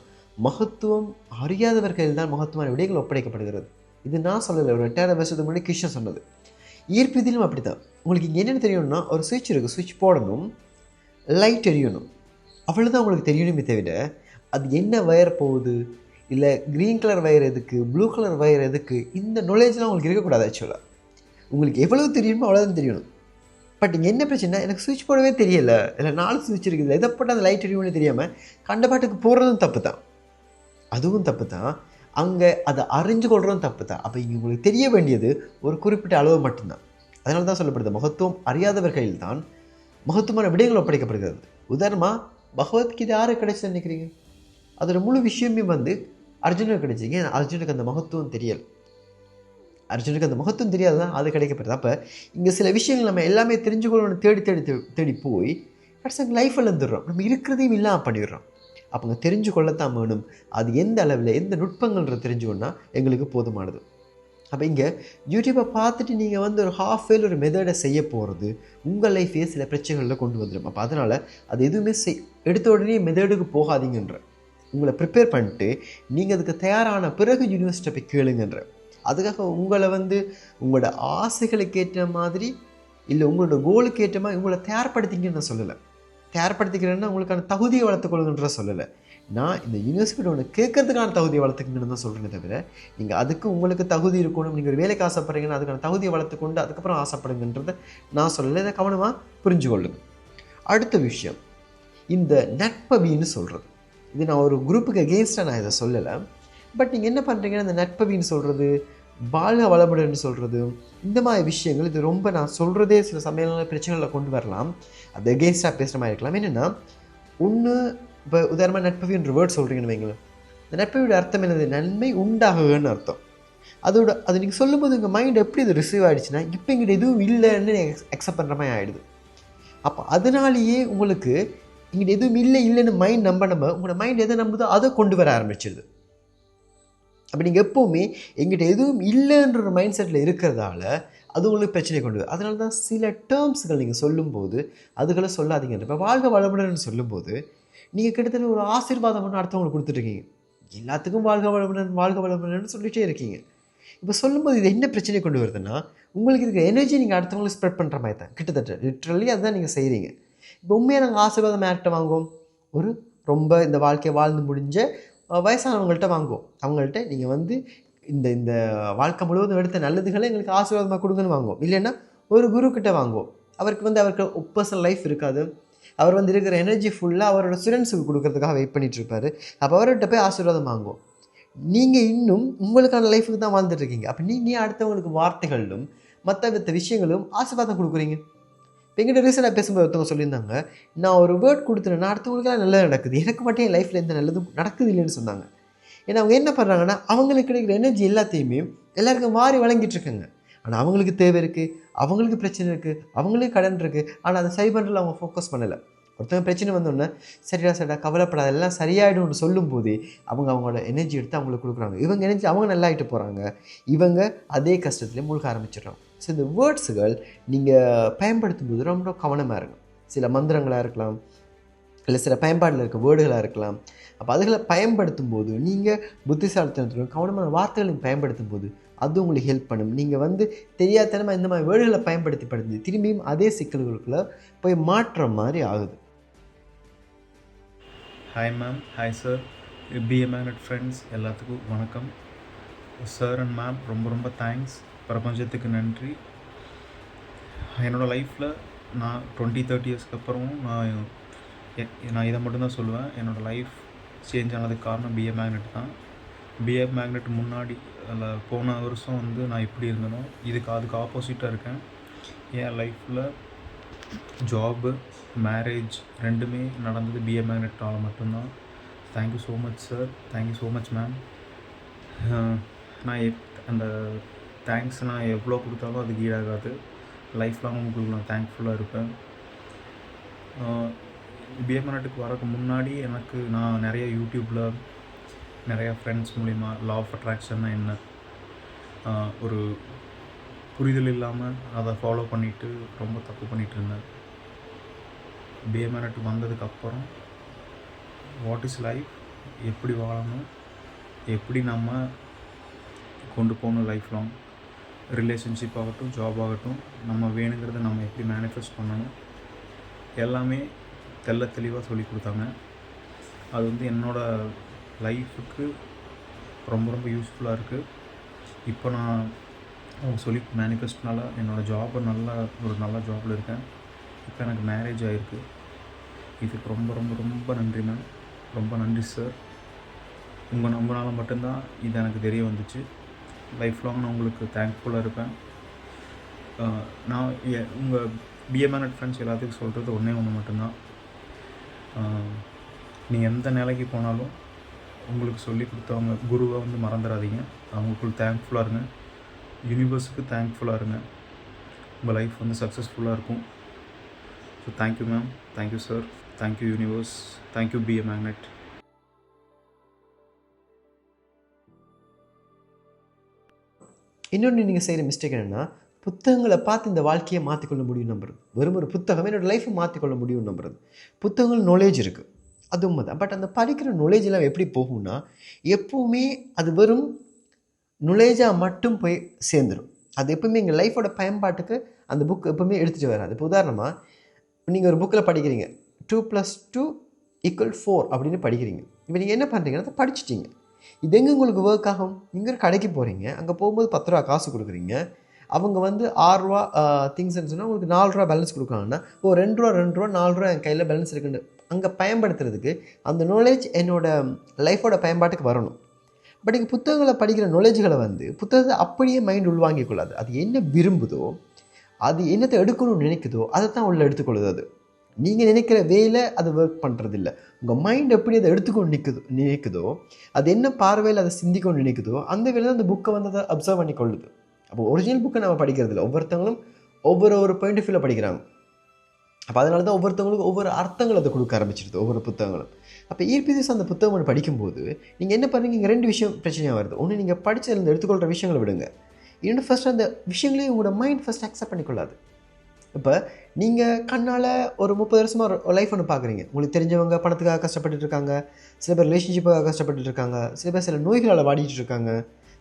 மகத்துவம் அறியாதவர்கள் தான் மகத்துவமான விடைகள் ஒப்படைக்கப்படுகிறது. இது நான் சொல்லலை, ஒரு 8,000 வருஷத்துக்கு முன்னாடி கிருஷ்ணன் சொன்னது. ஈர்ப்பு விதியிலும் அப்படி தான். உங்களுக்கு இங்கே என்னென்னு தெரியணும்னா, ஒரு சுவிட்ச் இருக்குது, சுவிட்ச் போடணும், லைட் எரியணும், அவ்வளோதான் உங்களுக்கு தெரியணுமே தவிர அது என்ன வயர் போகுது, இல்லை க்ரீன் கலர் வயர் எதுக்கு, ப்ளூ கலர் வயர் எதுக்கு, இந்த நாலேஜ்லாம் உங்களுக்கு இருக்கக்கூடாது. ஆக்சுவலாக உங்களுக்கு எவ்வளோ தெரியுமோ அவ்வளோதான் தெரியணும். பட் இங்கே என்ன பிரச்சனை, எனக்கு சுவிட்ச் போடவே தெரியலை, இல்லை 4 சுவிட்ச் இருக்குது, எதை போட்டால் அந்த லைட் எரியும்னு தெரியாமல் கண்ட பாட்டுக்கு போடுறதும் தப்பு தான், அதுவும் தப்பு தான். அங்கே அதை அறிஞ்சு கொள்றதும் தப்பு தான். அப்போ இங்கே உங்களுக்கு தெரிய வேண்டியது ஒரு குறிப்பிட்ட அளவு மட்டும்தான். அதனால தான் சொல்லப்படுது, மகத்துவம் அறியாதவர்களில் தான் மகத்துவமான விடயங்கள் ஒப்படைக்கப்படுகிறது. உதாரணமாக பகவத்கீதை யாருக்கு கிடைச்சு நினைக்கிறீங்க? அதோட முழு விஷயமே வந்து அர்ஜுனுக்கு கிடைச்சிங்க. அர்ஜுனுக்கு அந்த மகத்துவம் தெரியலை. அர்ஜுனுக்கு அந்த மகத்துவம் தெரியாது தான் அது கிடைக்கப்படுது. அப்போ இங்கே சில விஷயங்கள் நம்ம எல்லாமே தெரிஞ்சுக்கணும்னு தேடி தேடி தேடி போய் கடைசி லைஃப்பில் இருந்துடுறோம். நம்ம இருக்கிறதையும் இல்லாமல் பண்ணிடுறோம். அப்போ தெரிஞ்சு கொள்ளத்தான் வேணும். அது எந்த அளவில் எந்த நுட்பங்கள்ன்ற தெரிஞ்சுக்கணுன்னா எங்களுக்கு போதுமானது. அப்போ இங்கே யூடியூப்பை பார்த்துட்டு நீங்கள் வந்து ஒரு ஹாஃப் வேல் ஒரு மெத்தடை செய்ய போகிறது உங்கள் லைஃபே சில பிரச்சனைகளில் கொண்டு வந்துடும். அப்போ அதனால் அது எதுவுமே எடுத்த உடனே மெத்தடுக்கு போகாதீங்கன்ற, உங்களை ப்ரிப்பேர் பண்ணிட்டு நீங்கள் அதுக்கு தயாரான பிறகு யூனிவர்சிட்டியை போய் கேளுங்கன்ற. அதுக்காக உங்களை வந்து உங்களோட ஆசைகளுக்கு ஏற்ற மாதிரி இல்லை உங்களோட கோலுக்கு ஏற்ற மாதிரி உங்களை தயார்படுத்திங்கன்னு நான் சொல்லலை. தயார்படுத்திக்கிறேன்னா உங்களுக்கான தகுதியை வளர்த்துக்கொள்ளுங்கன்ற சொல்லலை. நான் இந்த யூனிவர்சிட்டி ஒன்று கேட்கறதுக்கான தகுதியை வளர்த்துக்கணுன்னு தான் சொல்கிறேனே தவிர, நீங்கள் அதுக்கு உங்களுக்கு தகுதி இருக்கணும், நீங்கள் ஒரு வேலைக்கு ஆசைப்படுறீங்கன்னா அதுக்கான தகுதியை வளர்த்துக்கொண்டு அதுக்கப்புறம் ஆசைப்படுங்கன்றதை நான் சொல்லலை. இதை கவனமாக புரிஞ்சு கொள்ளுங்க. அடுத்த விஷயம், இந்த நட்பவின்னு சொல்கிறது. இது நான் ஒரு குரூப்புக்கு அகெயின்ஸ்டாக நான் இதை சொல்லலை. பட் நீங்கள் என்ன பண்ணுறீங்கன்னா, இந்த நட்பவின்னு சொல்கிறது, வாழ்க வளமுடன்னு சொல்கிறது, இந்த மாதிரி விஷயங்கள் இது ரொம்ப நான் சொல்கிறதே சில சமயங்களில் பிரச்சனைகளை கொண்டு வரலாம். அது அகெயின்ஸ்டாக பேசுகிற மாதிரி இருக்கலாம். என்னென்னா, ஒன்று இப்போ உதாரணமாக நட்பவின்ற வேர்ட் சொல்கிறீங்கன்னு வைங்களேன். இந்த நட்பவியோட அர்த்தம் என்னது? நன்மை உண்டாகுன்னு அர்த்தம். அது நீங்கள் சொல்லும்போது உங்கள் மைண்ட் எப்படி இது ரிசீவ் ஆகிடுச்சுன்னா, இப்போ இங்கிட்ட எதுவும் இல்லைன்னு அக்செப்ட் பண்ணுற மாதிரி ஆகிடுது. அப்போ அதனாலேயே உங்களுக்கு இங்கிட்ட எதுவும் இல்லைன்னு மைண்ட் நம்ப உங்களோட மைண்ட் எதை நம்புதோ அதை கொண்டு வர ஆரம்பிச்சிடுது. அப்போ நீங்கள் எப்போவுமே எங்கிட்ட எதுவும் இல்லைன்ற ஒரு மைண்ட் செட்டில் இருக்கிறதால அது உங்களுக்கு பிரச்சனை கொண்டு வரும். அதனால தான் சில டேர்ம்ஸ்கள் நீங்கள் சொல்லும்போது அதுகளை சொல்லாதீங்க. இப்போ வாழ்க வளமுடன்னு சொல்லும்போது நீங்கள் கிட்டத்தட்ட ஒரு ஆசீர்வாதம் ஒன்று அடுத்தவங்களுக்கு கொடுத்துட்ருக்கீங்க. எல்லாத்துக்கும் வாழ்க வளமுடன் சொல்லிகிட்டே இருக்கீங்க. இப்போ சொல்லும்போது இது என்ன பிரச்சனை கொண்டு வருதுன்னா, உங்களுக்கு இருக்கிற எனர்ஜி நீங்கள் அடுத்தவங்களுக்கு ஸ்ப்ரெட் பண்ணுற மாதிரி தான். கிட்டத்தட்ட லிட்ரலி அதுதான் நீங்கள் செய்கிறீங்க. இப்போ உண்மையாக நாங்கள் ஆசீர்வாதம் யார்கிட்ட வாங்குவோம்? ஒரு ரொம்ப இந்த வாழ்க்கையை வாழ்ந்து முடிஞ்ச வயசானவங்கள்ட்ட வாங்குவோம். அவங்கள்ட்ட நீங்கள் வந்து இந்த வாழ்க்கை முழுவதும் எடுத்த நல்லதுகளை எங்களுக்கு ஆசீர்வாதமாக கொடுங்கன்னு வாங்குவோம். இல்லைன்னா ஒரு குருக்கிட்ட வாங்குவோம். அவருக்கு பர்சனல் லைஃப் இருக்காது. அவர் இருக்கிற எனர்ஜி ஃபுல்லாக அவரோட ஸ்டூடெண்ட்ஸுக்கு கொடுக்கறதுக்காக வெயிட் பண்ணிகிட்ருப்பார். அப்போ அவர்கிட்ட போய் ஆசீர்வாதம் வாங்குவோம். நீங்கள் இன்னும் உங்களுக்கான லைஃபுக்கு தான் வாழ்ந்துட்டுருக்கீங்க. அப்போ நீங்கள் அடுத்தவங்களுக்கு வார்த்தைகளிலும் மற்ற விஷயங்களும் ஆசீர்வாதம் கொடுக்குறீங்க. இப்போ எங்கிட்ட ரீசெண்டாக பேசும்போது ஒருத்தவங்க சொல்லியிருந்தாங்க, நான் ஒரு வேர்ட் கொடுத்துட்டேன்னா அடுத்தவங்களுக்கெல்லாம் நல்லது நடக்குது, எனக்கு மட்டும் என் லைஃப்பில் எந்த நல்லதும் நடக்குது இல்லைன்னு சொன்னாங்க. ஏன்னா அவங்க என்ன பண்ணுறாங்கன்னா, அவங்களுக்கு கிடைக்கிற எனர்ஜி எல்லாத்தையுமே எல்லாருக்கும் வாரி வழங்கிட்டு இருக்காங்க. ஆனால் அவங்களுக்கு தேவை இருக்குது, அவங்களுக்கு பிரச்சனை இருக்குது, அவங்களுக்கு கடன் இருக்குது, ஆனால் அதை சரி பண்ணுறதுல அவங்க ஃபோக்கஸ் பண்ணலை. ஒருத்தவங்க பிரச்சனை வந்தோடனே சரிடா கவலைப்படாத எல்லாம் சரியாயிடும்னு சொல்லும்போதே அவங்களோட எனர்ஜி எடுத்து அவங்களுக்கு கொடுக்குறாங்க. இவங்க எனர்ஜி அவங்க நல்லா ஆகிட்டு போகிறாங்க, இவங்க அதே கஷ்டத்துலேயே மூழ்க ஆரம்பிச்சிடுறாங்க. ஸோ இந்த வேர்ட்ஸுகள் நீங்கள் பயன்படுத்தும் போது ரொம்ப கவனமாக இருக்கும். சில மந்திரங்களாக இருக்கலாம், இல்லை சில பயன்பாடில் இருக்க வேர்டுகளாக இருக்கலாம். அப்போ அதுகளை பயன்படுத்தும் போது நீங்கள் புத்திசாலித்தனத்துடன் கவனமான வார்த்தைகளை பயன்படுத்தும் போது அது உங்களுக்கு ஹெல்ப் பண்ணும். நீங்கள் தெரியாதனமாக இந்த மாதிரி வேர்டுகளை பயன்படுத்தி திரும்பியும் அதே சிக்கல்களுக்குள்ளே போய் மாற்ற மாதிரி ஆகுது.
Hi ma'am, hi sir, be a magnet friends எல்லாத்துக்கும் வணக்கம். சார் அண்ட் மேம் ரொம்ப ரொம்ப தேங்க்ஸ், பிரபஞ்சத்துக்கு நன்றி. என்னோடய லைஃப்பில் நான் 20-30 இயர்ஸ்க்கு அப்புறமும் நான் இதை மட்டும்தான் சொல்லுவேன். என்னோடய லைஃப் சேஞ்ச் ஆனதுக்கு காரணம் பிஏ மேக்னெட் தான். பிஏ மேக்னெட் முன்னாடி அதில் போன வருஷம் நான் எப்படி இருந்தனோ அதுக்கு ஆப்போசிட்டாக இருக்கேன். என் லைஃப்பில் ஜாபு, மேரேஜ் ரெண்டுமே நடந்தது பிஏ மேக்னெட்டால் மட்டும்தான். Thank you so much sir, thank you so much ma'am. நான் அந்த தேங்க்ஸ் நான் எவ்வளோ கொடுத்தாலும் அதுக்கு ஈடாகாது. லைஃப் லாங் உங்களுக்கு நான் தேங்க்ஃபுல்லாக இருப்பேன். பிஏ மேக்னெட்டுக்கு வரக்கு முன்னாடி நான் நிறைய யூடியூப்பில் நிறையா ஃப்ரெண்ட்ஸ் மூலிமா லா ஆஃப் அட்ராக்ஷன்னா என்ன ஒரு புரிதல் இல்லாமல் அதை ஃபாலோ பண்ணிவிட்டு ரொம்ப தப்பு பண்ணிகிட்டு இருந்தேன். பிஏ மேக்னெட் வந்ததுக்கப்புறம் வாட் இஸ் லைஃப், எப்படி வாழணும், எப்படி நம்ம கொண்டு போகணும் லைஃப் லாங், ரிலேஷன்ஷிப் ஆகட்டும், ஜாப் ஆகட்டும், நம்ம வேணுங்கிறத நம்ம எப்படி மேனிஃபெஸ்ட் பண்ணணும், எல்லாமே தெளிவாக சொல்லி கொடுத்தாங்க. அது என்னோடய லைஃபுக்கு ரொம்ப ரொம்ப யூஸ்ஃபுல்லாக இருக்குது. இப்போ நான் அவங்க சொல்லி மேனிஃபெஸ்ட்னால என்னோடய ஜாபை நல்ல ஜாபில் இருக்கேன். இப்போ எனக்கு மேரேஜ் ஆகிருக்கு. இதுக்கு ரொம்ப ரொம்ப ரொம்ப நன்றி மேம், ரொம்ப நன்றி சார். உங்களால் மட்டும்தான் இது எனக்கு தெரிய வந்துச்சு. லைஃப் லாங் நான் உங்களுக்கு தேங்க்ஃபுல்லாக இருப்பேன். நான் உங்கள் பிஏ மேக்னெட் ஃப்ரெண்ட்ஸ் எல்லாத்துக்கும் சொல்கிறது ஒன்று மட்டும்தான். நீங்கள் எந்த நிலைக்கு போனாலும் உங்களுக்கு சொல்லி கொடுத்தவங்க குருவை மறந்துடாதீங்க. அவங்களுக்கு தேங்க்ஃபுல்லாக இருங்க, யூனிவர்ஸுக்கு தேங்க்ஃபுல்லாக இருங்க. உங்கள் லைஃப் சக்ஸஸ்ஃபுல்லாக இருக்கும். So thank you ma'am, thank you sir, thank you universe, thank you be a magnet.
இன்னொன்று நீங்கள் செய்கிற மிஸ்டேக் என்னென்னா, புத்தகங்களை பார்த்து இந்த வாழ்க்கையை மாற்றிக்கொள்ள முடியும் நம்புறது. வெறும் ஒரு புத்தகம் என்னோடய லைஃப்பை மாற்றிக்கொள்ள முடியும் நம்புறது. புத்தகங்கள் நாலேஜ் இருக்குது, அது உண்மை தான். பட் அந்த படிக்கிற நாலேஜெல்லாம் எப்படி போகும்னா, எப்போவுமே அது வெறும் நாலேஜாக மட்டும் போய் சேர்ந்துடும். அது எப்பவுமே எங்கள் லைஃபோட பயன்பாட்டுக்கு அந்த புக் எப்பவுமே எடுத்துகிட்டு வராது. இப்போ உதாரணமாக நீங்கள் ஒரு புக்கில் படிக்கிறீங்க, 2+2 = 4 அப்படின்னு படிக்கிறீங்க. இப்போ நீங்கள் என்ன பண்ணுறீங்கன்னா அதை படிச்சிட்டிங்க. இது எங்கே உங்களுக்கு ஒர்க் ஆகும்? நீங்கள் ஒரு கடைக்கு போகிறீங்க, அங்கே போகும்போது 10 ரூபா காசு கொடுக்குறீங்க. அவங்க 6 ரூபா திங்ஸ்ன்னு சொன்னால் உங்களுக்கு 4 ரூபா பேலன்ஸ் கொடுக்குறாங்கன்னா, 2 ரூபா 4 ரூபா என் கையில் பேலன்ஸ் இருக்குன்னு அங்கே பயன்படுத்துறதுக்கு அந்த நாலேஜ் என்னோடய லைஃபோட பயன்பாட்டுக்கு வரணும். பட் இங்கே புத்தகங்களை படிக்கிற நாலேஜுகளை புத்தகத்தை அப்படியே மைண்ட் உள்வாங்கிக் கொள்ளாது. அது என்ன விரும்புதோ, அது என்னத்தை எடுக்கணும்னு நினைக்குதோ அதை தான் உள்ளே எடுத்துக்கொள்ளுது. அது நீங்கள் நினைக்கிற வேலை அது ஒர்க் பண்ணுறதில்ல. உங்கள் மைண்ட் எப்படி அதை எடுத்துக்கொண்டு நினைக்குதோ, அது என்ன பார்வையில் அதை சிந்திக்கொண்டு நினைக்குதோ அந்த வேலை தான் அந்த புக்கை அதை அப்சர்வ் பண்ணி கொள்ளுது. அப்போ ஒரிஜினல் புக்கை நம்ம படிக்கிறதில்ல, ஒவ்வொருத்தவங்களும் ஒவ்வொரு பாயிண்ட் ஆஃப் வியூவில் படிக்கிறாங்க. அப்போ அதனால தான் ஒவ்வொருத்தவங்களுக்கும் ஒவ்வொரு அர்த்தங்கள் அதை கொடுக்க ஆரம்பிச்சிருது ஒவ்வொரு புத்தகங்களும். அப்போ ஈர்ப்பிதிஸ் அந்த புத்தகம் ஒன்று படிக்கும்போது நீங்கள் என்ன பண்ணுறீங்க, இங்கே 2 விஷயம் பிரச்சனையாக வருது. ஒன்று, நீங்கள் படித்ததுலேருந்து எடுத்துக்கொள்கிற விஷயங்களை விடுங்க. இன்னொன்று, ஃபஸ்ட்டு அந்த விஷயங்களையும் உங்களோட மைண்ட் ஃபஸ்ட் அக்செப்ட் பண்ணிக்கொள்ளாது. இப்போ நீங்கள் கண்ணால் ஒரு 30 வருஷமாக ஒரு லைஃப் ஒன்று பார்க்குறீங்க. உங்களுக்கு தெரிஞ்சவங்க பணத்துக்காக கஷ்டப்பட்டுட்டு இருக்காங்க, சில பேர் ரிலேஷன்ஷிப்பாக கஷ்டப்பட்டுட்டு இருக்காங்க, சில பேர் சில நோய்களால் வாடிட்டு இருக்காங்க,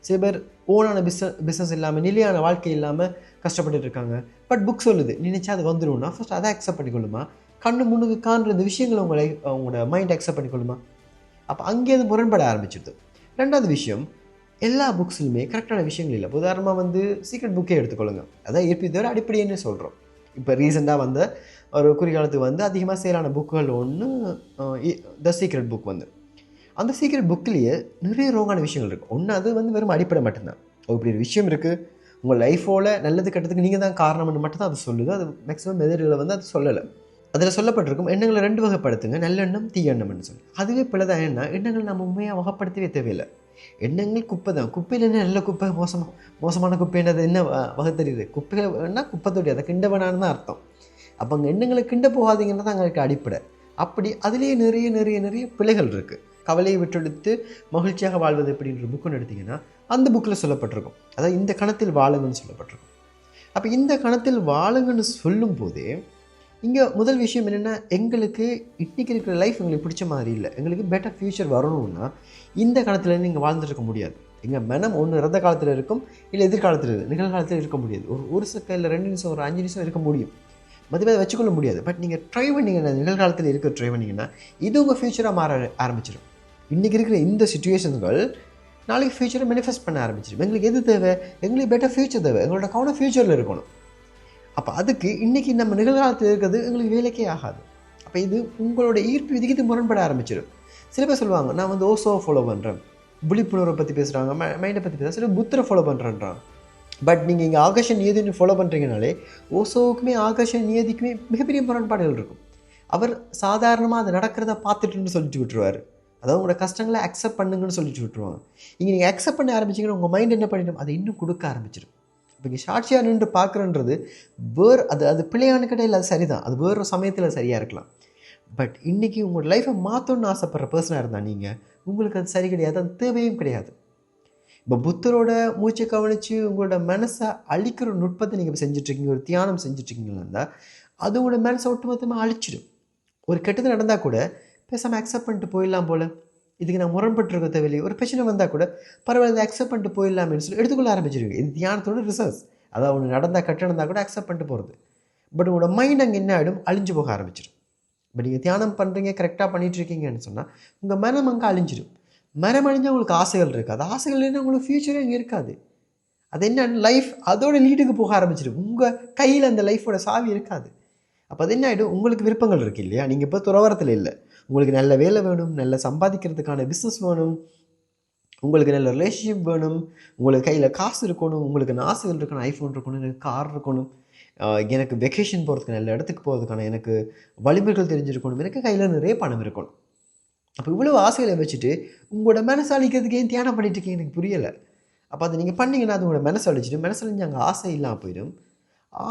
சில பேர் ஓனான பிஸ்னஸ் இல்லாமல் நிலையான வாழ்க்கை இல்லாமல் கஷ்டப்பட்டுட்டு இருக்காங்க. பட் புக் சொல்லுது நினைச்சா அது வந்துடும்னா ஃபஸ்ட் அதை அக்செப்ட் பண்ணிக்கொள்ளுமா? கண்ணு முன்னுக்கு காண்ற இந்த விஷயங்களை உங்களோட மைண்ட் அக்செப்ட் பண்ணிக்கொள்ளுமா? அப்போ அங்கே அது முரண்பட ஆரம்பிச்சிடுது. 2வது விஷயம், எல்லா புக்ஸ்லையுமே கரெக்டான விஷயங்கள் இல்லை. உதாரணமாக சீக்ரெட் புக்கே எடுத்துக்கொள்ளுங்க. அதான் ஈர்ப்பிதோட அடிப்படைன்னு சொல்கிறோம். இப்போ ரீசெண்டாக ஒரு குறிகாலத்துக்கு அதிகமாக சேலான புக்குகள் ஒன்று த சீக்ரெட் புக் அந்த சீக்ரெட் புக்லேயே நிறைய ரோங்கான விஷயங்கள் இருக்குது. ஒன்று அது வந்து வெறும் அடிப்படை மட்டும்தான். இப்படி ஒரு விஷயம் இருக்குது, உங்கள் லைஃபோட நல்லது கெட்டதுக்கு நீங்கள் தான் காரணம்னு மட்டும்தான் அது சொல்லுது. அது மேக்ஸிமம் மெதடுகளை வந்து அது சொல்லலை. அதில் சொல்லப்பட்டிருக்கும் எண்ணங்களை 2 வகைப்படுத்துங்க, நல்லெண்ணம் தீயெண்ணம்னு சொல்லி. அதுவே பிள்ளைதான். ஏன்னா எண்ணங்கள் நம்ம உண்மையாக வகைப்படுத்தவே தேவையில்லை. எண்ணங்கள் குப்பை தான். குப்பையில் என்ன நல்ல குப்பை, மோசமான குப்பைன்றது என்ன வகைத்தறியுது? குப்பைகள்னா குப்பை தொட்டி, அதை கிண்ட வேணான்னு தான் அர்த்தம். அப்போ அங்கே எண்ணங்களை கிண்ட போகாதீங்கன்னு தான் அங்கே அடிப்படை. அப்படி அதுலேயே நிறைய நிறைய நிறைய பிழைகள் இருக்குது. கவலையை விட்டெடுத்து மகிழ்ச்சியாக வாழ்வது எப்படின்ற புக்குன்னு எடுத்திங்கன்னா அந்த புக்கில் சொல்லப்பட்டிருக்கும். அதாவது இந்த கணத்தில் வாழுங்கன்னு சொல்லப்பட்டிருக்கும். அப்போ இந்த கணத்தில் வாழுங்கன்னு சொல்லும் போதே இங்கே முதல் விஷயம் என்னென்னா, எங்களுக்கு இன்றைக்கி இருக்கிற லைஃப் எங்களுக்கு பிடிச்ச மாதிரி இல்லை. எங்களுக்கு பெட்டர் ஃப்யூச்சர் வரணும்னா இந்த கணத்தில் நீங்கள் வாழ்ந்துருக்க முடியாது. எங்கள் மனம் ஒன்று இறந்த காலத்தில் இருக்கும், இல்லை எதிர்காலத்தில் இருக்குது, நிகழ்காலத்தில் இருக்க முடியாது. ஒரு செகண்ட், 2 நிமிஷம், ஒரு 5 நிமிஷம் இருக்க முடியும், மதிப்பாக வச்சுக்கொள்ள முடியாது. பட் நீங்கள் ட்ரை பண்ணிங்கன்னா, நிகழ்காலத்தில் இருக்க ட்ரை பண்ணிங்கன்னா இது உங்கள் ஃப்யூச்சராக மாற ஆரம்பிச்சிடும். இன்றைக்கி இருக்கிற இந்த சிச்சுவேஷன்கள் நாளைக்கு ஃப்யூச்சரை மேனிஃபெஸ்ட் பண்ண ஆரம்பிச்சிடும். எங்களுக்கு எது தேவை? எங்களுக்கு பெட்டர் ஃப்யூச்சர் தேவை. எங்களோட கவனம் ஃப்யூச்சரில் இருக்கணும். அப்போ அதுக்கு இன்றைக்கி நம்ம நிகழ்காலத்தில் இருக்கிறது எங்களுக்கு வேலைக்கே ஆகாது. அப்போ இது உங்களோட ஈர்ப்பு விதிக்கு இது முரண்பட ஆரம்பிச்சிடும். சில பேர் சொல்லுவாங்க, நான் வந்து ஓசோவை ஃபாலோ பண்ணுறேன், விழிப்புணர்வை பற்றி பேசுகிறாங்க, மைண்டை பற்றி பேசுகிறாங்க, சில புத்தரை ஃபாலோ பண்ணுறேன்றான். பட் நீங்கள் இங்கே ஆகாஷ நியதின்னு ஃபாலோ பண்ணுறீங்கனாலே ஓசோவுக்குமே ஆகாஷ நியதிக்குமே மிகப்பெரிய முரண்பாடுகள் இருக்கும். அவர் சாதாரணமாக அது நடக்கிறத பார்த்துட்டுன்னு சொல்லிட்டு விட்டுருவார். அதாவது உங்களோட கஷ்டங்களை அக்செப்ட் பண்ணுங்கன்னு சொல்லிட்டு விட்டுருவாங்க. இங்கே நீங்கள் அக்செப்ட் பண்ண ஆரம்பிச்சிங்கன்னா உங்கள் மைண்ட் என்ன பண்ணிடும்? அதை இன்னும் கொடுக்க ஆரம்பிச்சிடும். இப்போ இங்கே சாட்சியாக நின்று பார்க்குறன்றது அது பிள்ளையான கடையில் அது சரிதான், அது வேறு சமயத்தில் சரியாக இருக்கலாம். பட் இன்றைக்கி உங்களோட லைஃப்பை மாற்றணும்னு ஆசைப்படுற பர்சனாக இருந்தால் நீங்கள், உங்களுக்கு அது சரி கிடையாது, அது தேவையும் கிடையாது. இப்போ புத்தரோட மூச்சை கவனித்து உங்களோட மனசை அழிக்கிற ஒரு நுட்பத்தை நீங்கள் செஞ்சிட்ருக்கீங்க, ஒரு தியானம் செஞ்சுட்ருக்கீங்களா இருந்தால் அது உங்களோட மனசை ஒட்டுமொத்தமாக அழிச்சிடும். ஒரு கெட்டது நடந்தால் கூட பேசாமல் அக்செப்ட் பண்ணிட்டு போயிடலாம் போல், இதுக்கு நான் முரண்பட்டுருக்க தேவையில்லை. ஒரு பிரச்சனை வந்தால் கூட பரவாயில்ல, இதை அக்செப்ட் பண்ணிட்டு போயிடலாமேன்னு சொல்லி எடுத்துக்கொள்ள ஆரம்பிச்சிருவீங்க. இது தியானத்தோட ரிசர்ச். அதாவது ஒன்று நடந்தால் கெட்ட நடந்தால் கூட அக்செப்ட் பண்ணிட்டு போகிறது. பட் உங்களோட மைண்ட் அங்கே என்ன ஆகிடும்? அழிஞ்சு போக ஆரம்பிச்சிடும். பட் நீங்கள் தியானம் பண்ணுறீங்க, கரெக்டாக பண்ணிகிட்ருக்கீங்கன்னு சொன்னால் உங்கள் மனம் அங்கே அழிஞ்சிடும். மனம் அழிஞ்சால் உங்களுக்கு ஆசைகள் இருக்காது. ஆசைகள் இல்லைன்னா உங்களுக்கு ஃப்யூச்சரே அங்கே இருக்காது. அது என்ன, லைஃப் அதோட லீடுக்கு போக ஆரம்பிச்சிடும். உங்கள் கையில் அந்த லைஃபோட சாவி இருக்காது. அப்போ அது என்ன ஆகிடும்? உங்களுக்கு விருப்பங்கள் இருக்குது இல்லையா? நீங்கள் இப்போ துறவரத்தில் இல்லை, உங்களுக்கு நல்ல வேலை வேணும், நல்ல சம்பாதிக்கிறதுக்கான பிஸ்னஸ் வேணும், உங்களுக்கு நல்ல ரிலேஷன்ஷிப் வேணும், உங்களுக்கு கையில் காசு இருக்கணும், உங்களுக்கு ஆசைகள் இருக்கணும், ஐஃபோன் இருக்கணும், எனக்கு கார் இருக்கணும், எனக்கு வெக்கேஷன் போகிறதுக்கு நல்ல இடத்துக்கு போகிறதுக்கான எனக்கு வழிமுறைகள் தெரிஞ்சிருக்கணும், எனக்கு கையில் நிறைய பணம் இருக்கணும். அப்போ இவ்வளோ ஆசைகளை வச்சுட்டு உங்களோட மனசு அழிக்கிறதுக்கு ஏன் தியானம் பண்ணிட்டு இருக்கீங்க? எனக்கு புரியலை. அப்போ அதை நீங்கள் பண்ணிங்கன்னா அது உங்களோட மனசு அழிச்சிட்டு, மனசு அழிஞ்சு அங்கே ஆசை இல்லாமல் போயிடும்.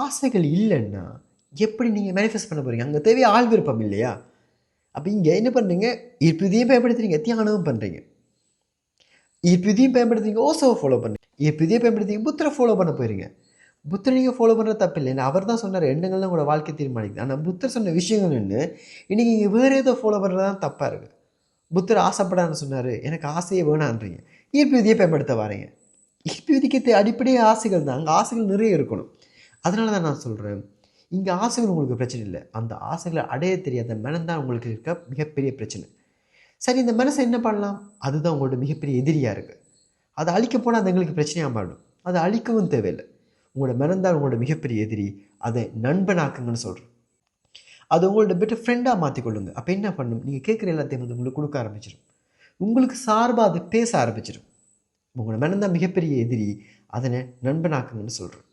ஆசைகள் இல்லைன்னா எப்படி நீங்கள் மேனிஃபெஸ்ட் பண்ண போகிறீங்க? அங்கே தேவையா ஆள் விருப்பம் இல்லையா? அப்போ இங்கே என்ன பண்ணுறீங்க? ஈர்ப்புதியும் பயன்படுத்துறீங்க, தியானமும் பண்ணுறீங்க. ஈர்ப்புதியும் பயன்படுத்துறீங்க, ஓசோவை ஃபாலோ பண்ணுறீங்க. ஈர்ப்புதியை பயன்படுத்துறீங்க, புத்தரை ஃபாலோ பண்ண போகிறீங்க. புத்தர் நீங்கள் ஃபாலோ பண்ணுறது தப்பு இல்லை. ஏன்னா அவர் தான் சொன்னார், எண்ணங்கள் தான் உங்களோட வாழ்க்கை தீர்மானிக்குது. ஆனால் புத்தர் சொன்ன விஷயங்கள் என்ன, இன்றைக்கி இங்கே வேறு ஏதோ ஃபாலோ பண்ணுறது தான் தப்பாக இருக்குது. புத்தர் ஆசைப்படான்னு சொன்னார், எனக்கு ஆசையே வேணான்றீங்க. ஈர்ப்பு விதியை பயன்படுத்த வரீங்க. ஈர்ப்பு விதிக்கு அடிப்படையே ஆசைகள் தான். அங்கே ஆசைகள் நிறைய இருக்கணும். அதனால தான் நான் சொல்கிறேன், இங்கே ஆசைகள் உங்களுக்கு பிரச்சனை இல்லை, அந்த ஆசைகளை அடைய தெரியாத மனம் தான் உங்களுக்கு இருக்க மிகப்பெரிய பிரச்சனை. சரி, இந்த மனசை என்ன பண்ணலாம்? அதுதான் உங்களோட மிகப்பெரிய எதிரியாக இருக்குது. அதை அழிக்க போனால் அது எங்களுக்கு பிரச்சனையாக மாறும். அதை அழிக்கவும் தேவையில்லை. உங்களோட மனம் தான் உங்களோட மிகப்பெரிய எதிரி. அதை நண்பனாக்குங்கன்னு சொல்கிறேன். அது உங்களோட பெட்டர் ஃப்ரெண்டாக மாற்றிக்கொள்ளுங்க. அப்போ என்ன பண்ணணும்? நீங்கள் கேட்குற எல்லாத்தையும் வந்து உங்களுக்கு கொடுக்க ஆரம்பிச்சிடும். உங்களுக்கு சார்பாக அது பேச ஆரம்பிச்சிடும். உங்களோட மனம் தான் மிகப்பெரிய எதிரி, அதனை நண்பனாக்குங்கன்னு சொல்கிறேன்.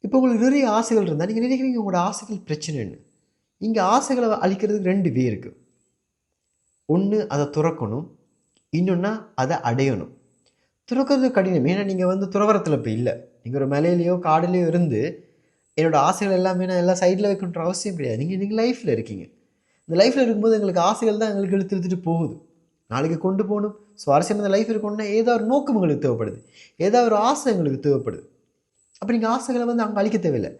இப்போ உங்களுக்கு நிறைய ஆசைகள் இருந்தால் நீங்கள் நினைக்கிறீங்க உங்களோட ஆசைகள் பிரச்சனைன்னு. இங்கே ஆசைகளை அழிக்கிறதுக்கு 2 வே இருக்குது. ஒன்று அதை துறக்கணும், இன்னொன்னா அதை அடையணும். துறக்கிறது கடினம். ஏன்னா நீங்கள் வந்து துறவரத்தில் இப்போ இல்லை, நீங்கள் ஒரு மலையிலையோ காடுலையோ இருந்து என்னோடய ஆசைகள் எல்லாமே நான் எல்லாம் சைடில் வைக்கணுன்ற அவசியம் கிடையாது. நீங்கள் லைஃப்பில் இருக்கீங்க. இந்த லைஃப்பில் இருக்கும்போது எங்களுக்கு ஆசைகள் தான் எங்களுக்கு இழுத்துட்டு போகுது. நாளைக்கு கொண்டு போகணும், சுவாரஸ்யமான லைஃப் இருக்கணும்னா ஏதோ ஒரு நோக்கம் உங்களுக்கு தேவைப்படுது, ஏதோ ஒரு ஆசை எங்களுக்கு தேவைப்படுது. அப்போ நீங்கள் ஆசைகளை வந்து அங்கே அழிக்க தேவையில்லை.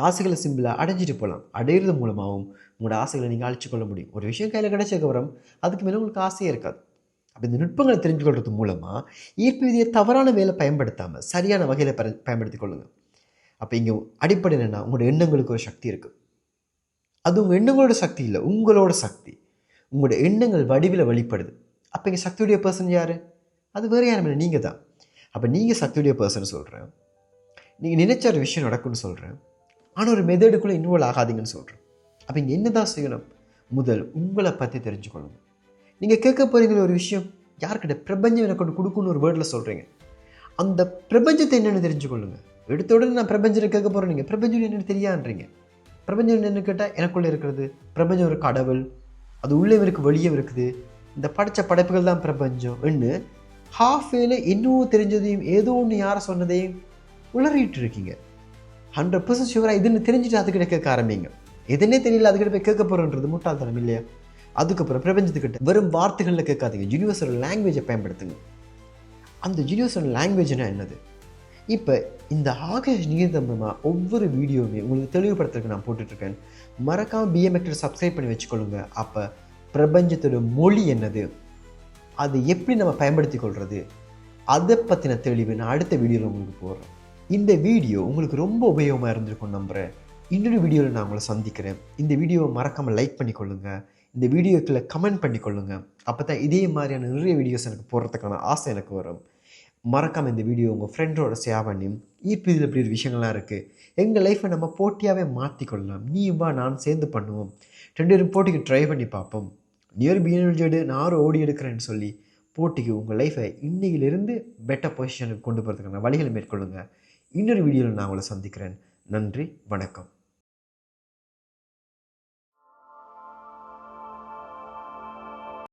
ஆசைகளை சிம்பிளாக அடைஞ்சிட்டு போகலாம். அடையிறது மூலமாகவும் உங்களோட ஆசைகளை நீங்கள் அழிச்சிக்கொள்ள முடியும். ஒரு விஷயம் கையில் கிடைச்சதுக்கப்புறம் அதுக்கு மேலே உங்களுக்கு ஆசையே இருக்காது. அப்போ இந்த நுட்பங்களை தெரிஞ்சுக்கொள்றது மூலமாக ஈர்ப்பு விதியை தவறான வேலை பயன்படுத்தாமல் சரியான வகையில் பயன்படுத்தி கொள்ளுங்கள். அப்போ இங்கே அடிப்படை என்னென்னா, உங்களோட எண்ணங்களுக்கு ஒரு சக்தி இருக்குது. அது உங்கள் எண்ணங்களோட சக்தி இல்லை, உங்களோட சக்தி. உங்களோட எண்ணங்கள் வடிவில் வெளிப்படுது. அப்போ இங்கே சக்தியுடைய பர்சன் யார்? அது வேறு யாரும் இல்லை, நீங்கள் தான். அப்போ நீங்கள் சக்தியுடைய பர்சன் சொல்கிறேன். நீங்கள் நினைச்ச ஒரு விஷயம் நடக்கும்னு சொல்கிறேன். ஆனால் ஒரு மெத்தடுக்குள்ளே இன்வால்வ் ஆகாதீங்கன்னு சொல்கிறேன். அப்போ இங்கே என்ன தான் செய்யணும்? முதல் உங்களை பற்றி தெரிஞ்சுக்கொள்ளுங்க. நீங்கள் கேட்க போகிறீங்கள ஒரு விஷயம் யார்கிட்ட பிரபஞ்சம் எனக்கு ஒன்று கொடுக்குன்னு ஒரு வேர்டில் சொல்கிறீங்க. அந்த பிரபஞ்சத்தை என்னென்னு தெரிஞ்சுக்கொள்ளுங்க. எடுத்த உடனே நான் பிரபஞ்சத்தை கேட்க போகிறேன், நீங்கள் பிரபஞ்சம் என்னென்னு தெரியான்றீங்க. பிரபஞ்சம் என்னென்னு கேட்டால் எனக்குள்ளே இருக்கிறது. பிரபஞ்சம் ஒரு கடவுள், அது உள்ளே இருக்குது வெளியே இருக்குது, இந்த படைத்த படைப்புகள் தான் பிரபஞ்சம் என்று ஹாஃபேல இன்னும் தெரிஞ்சதையும் ஏதோ ஒன்று யாரை சொன்னதையும் உளறிட்டு இருக்கீங்க. 100% ஷுவராக இதுன்னு தெரிஞ்சுட்டு அதுக்கிட்ட கேட்க ஆரம்பிங்க. எதுனே தெரியல அதுக்கிட்ட போய் கேட்க போகிறோன்றது முட்டாள்தனம் இல்லையா? அதுக்கப்புறம் பிரபஞ்சத்துக்கிட்ட வெறும் வார்த்தைகளில் கேட்காதீங்க, யூனிவர்சல் லாங்குவேஜை பயன்படுத்துங்க. அந்த யூனிவர்சல் லாங்குவேஜ்னா என்னது? இப்போ இந்த ஆகஸ்ட் நீர்தம்பமாக ஒவ்வொரு வீடியோவுமே உங்களுக்கு தெளிவுபடுத்துறதுக்கு நான் போட்டுட்ருக்கேன். மறக்காமல் பிஎம்எக்டர் சப்ஸ்கிரைப் பண்ணி வச்சுக்கொள்ளுங்க. அப்போ பிரபஞ்சத்தோட மொழி என்னது, அது எப்படி நம்ம பயன்படுத்தி கொள்வது, அதை பற்றின தெளிவு நான் அடுத்த வீடியோவில் உங்களுக்கு போடுறேன். இந்த வீடியோ உங்களுக்கு ரொம்ப உபயோகமாக இருந்திருக்கும் நம்புகிறேன். இன்னொரு வீடியோவில் நான் உங்களை சந்திக்கிறேன். இந்த வீடியோவை மறக்காமல் லைக் பண்ணிக்கொள்ளுங்க, இந்த வீடியோக்குள்ளே கமெண்ட் பண்ணிக்கொள்ளுங்க. அப்போ தான் இதே மாதிரியான நிறைய வீடியோஸ் எனக்கு போடுறதுக்கான ஆசை எனக்கு வரும். மறக்காமல் இந்த வீடியோ உங்கள் ஃப்ரெண்டோட ஷேர் பண்ணி இதில் இப்படி ஒரு விஷயங்கள்லாம் இருக்குது, எங்கள் லைஃப்பை நம்ம போட்டியாகவே மாற்றிக்கொள்ளலாம், நீ வா நான் சேர்ந்து பண்ணுவோம், 2 பேரும் போட்டிக்கு ட்ரை பண்ணி பார்ப்போம், நியர் பிஎன்எல்ஜெடு நான் ஓடி எடுக்கிறேன்னு சொல்லி போட்டிக்கு உங்கள் லைஃப்பை இன்னையிலிருந்து பெட்டர் பொசிஷனுக்கு கொண்டு போகிறதுக்கான வழிகளை மேற்கொள்ளுங்கள். இன்னொரு வீடியோவில் நான் உங்களை சந்திக்கிறேன். நன்றி, வணக்கம்.